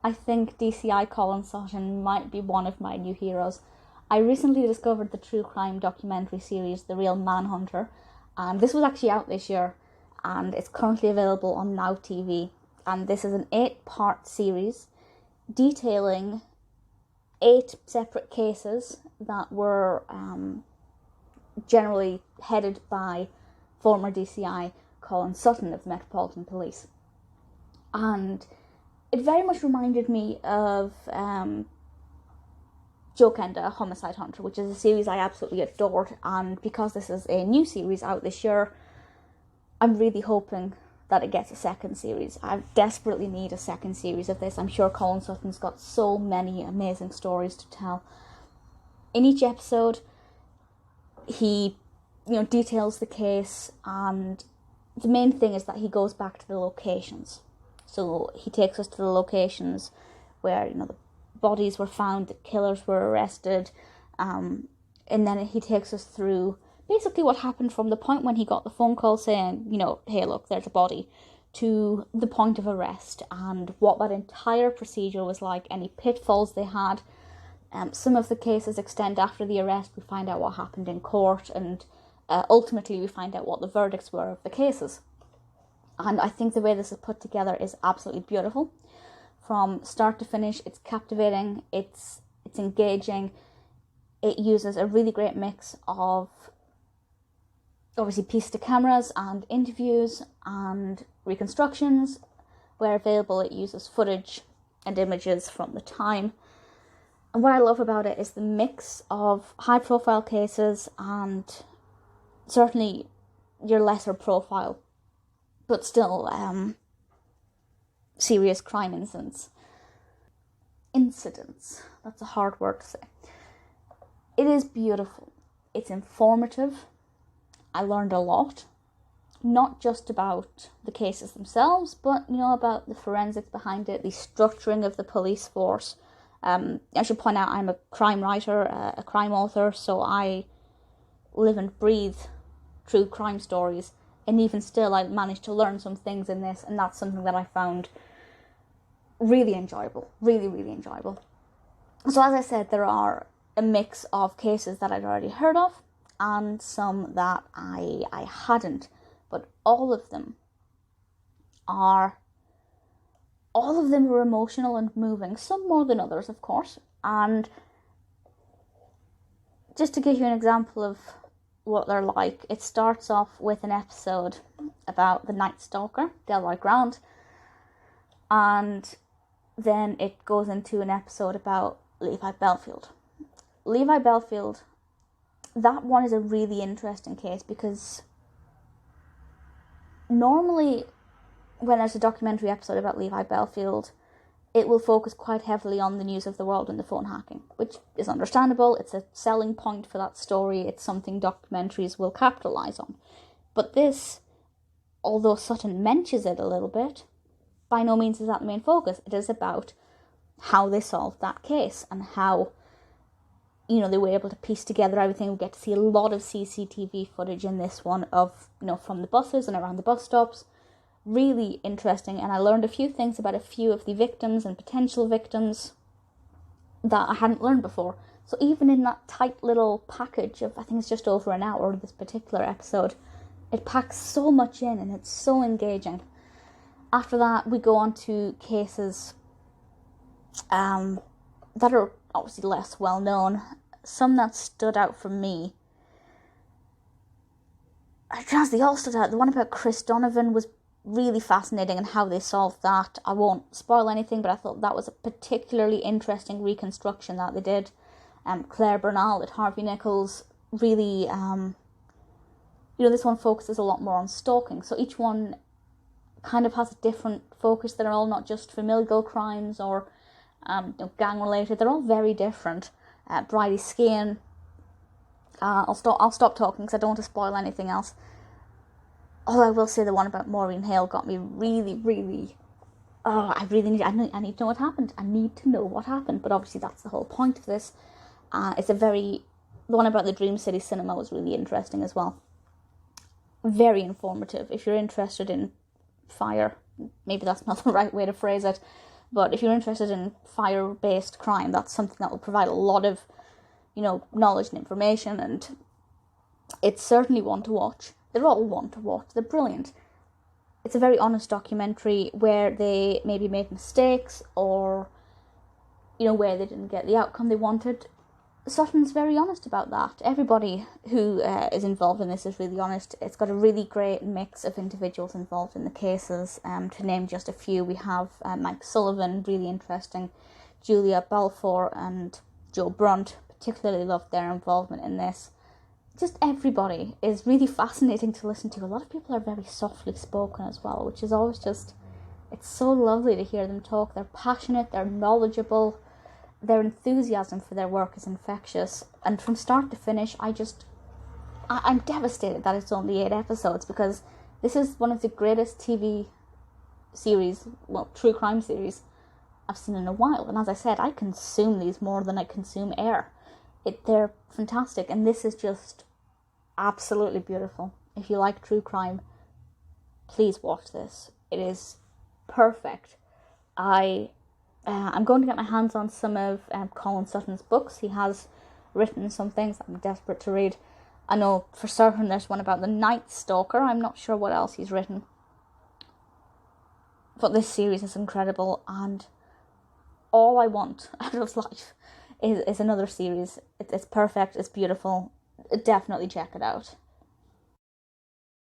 I think DCI Colin Sutton might be one of my new heroes. I recently discovered the true crime documentary series, The Real Manhunter, and this was actually out this year, and it's currently available on Now TV. And this is an 8-part series detailing 8 separate cases that were generally headed by former DCI Colin Sutton of the Metropolitan Police. And it very much reminded me of Joe Kenda, Homicide Hunter, which is a series I absolutely adored. And because this is a new series out this year, I'm really hoping that it gets a second series. I desperately need a second series of this. I'm sure Colin Sutton's got so many amazing stories to tell. In each episode, he, details the case, and the main thing is that he goes back to the locations. So he takes us to the locations where, the bodies were found, the killers were arrested, and then he takes us through basically what happened from the point when he got the phone call saying, hey, look, there's a body, to the point of arrest, and what that entire procedure was like, any pitfalls they had. Some of the cases extend after the arrest. We find out what happened in court, and ultimately we find out what the verdicts were of the cases. And I think the way this is put together is absolutely beautiful. From start to finish, it's captivating, it's engaging. It uses a really great mix of obviously piece to cameras and interviews and reconstructions. Where available, it uses footage and images from the time. And what I love about it is the mix of high profile cases and certainly your lesser profile, but still serious crime incidents. That's a hard word to say. It is beautiful. It's informative. I learned a lot, not just about the cases themselves, but about the forensics behind it, the structuring of the police force. I should point out I'm a crime writer, a crime author, so I live and breathe true crime stories, and even still I managed to learn some things in this, and that's something that I found really enjoyable, really, really enjoyable. So as I said, there are a mix of cases that I'd already heard of, and some that I hadn't, but all of them were emotional and moving, some more than others, of course. And just to give you an example of what they're like, it starts off with an episode about the night stalker, Delroy Grant, and then it goes into an episode about Levi Bellfield. Levi Bellfield, that one is a really interesting case because normally when there's a documentary episode about Levi Bellfield, it will focus quite heavily on the news of the world and the phone hacking, which is understandable. It's a selling point for that story. It's something documentaries will capitalise on. But this, although Sutton mentions it a little bit, by no means is that the main focus. It is about how they solved that case and how they were able to piece together everything. We get to see a lot of CCTV footage in this one of, from the buses and around the bus stops. Really interesting, and I learned a few things about a few of the victims and potential victims that I hadn't learned before. So even in that tight little package of, I think it's just over an hour, this particular episode, it packs so much in and it's so engaging. After that, we go on to cases that are obviously less well known. Some that stood out for me, they all stood out. The one about Chris Donovan was really fascinating and how they solved that. I won't spoil anything, but I thought that was a particularly interesting reconstruction that they did. Clare Bernal at Harvey Nichols, really, this one focuses a lot more on stalking. So each one kind of has a different focus. They're all not just familial crimes or gang related. They're all very different. Bridie, Skehan. I'll stop talking because I don't want to spoil anything else. Although I will say the one about Maureen Hale got me really, really. I need to know what happened. I need to know what happened. But obviously that's the whole point of this. The one about the Dream City Cinema was really interesting as well. Very informative. If you're interested in fire, maybe that's not the right way to phrase it, But if you're interested in fire-based crime, that's something that will provide a lot of, knowledge and information, and it's certainly one to watch. They're all one to watch. They're brilliant. It's a very honest documentary where they maybe made mistakes or, where they didn't get the outcome they wanted. Sutton's very honest about that. Everybody who is involved in this is really honest. It's got a really great mix of individuals involved in the cases. To name just a few, we have Mike Sullivan, really interesting, Julia Balfour and Joe Brunt, particularly loved their involvement in this. Just everybody is really fascinating to listen to. A lot of people are very softly spoken as well, which is always it's so lovely to hear them talk. They're passionate, they're knowledgeable, their enthusiasm for their work is infectious. And from start to finish, I'm devastated that it's only 8 episodes, because this is one of the greatest TV series, true crime series, I've seen in a while. And as I said, I consume these more than I consume air. They're fantastic, and this is just absolutely beautiful. If you like true crime, please watch this. It is perfect. I'm going to get my hands on some of Colin Sutton's books. He has written some things that I'm desperate to read. I know for certain there's one about the Night Stalker. I'm not sure what else he's written. But this series is incredible, and all I want out of life is another series. It's perfect, it's beautiful. Definitely check it out.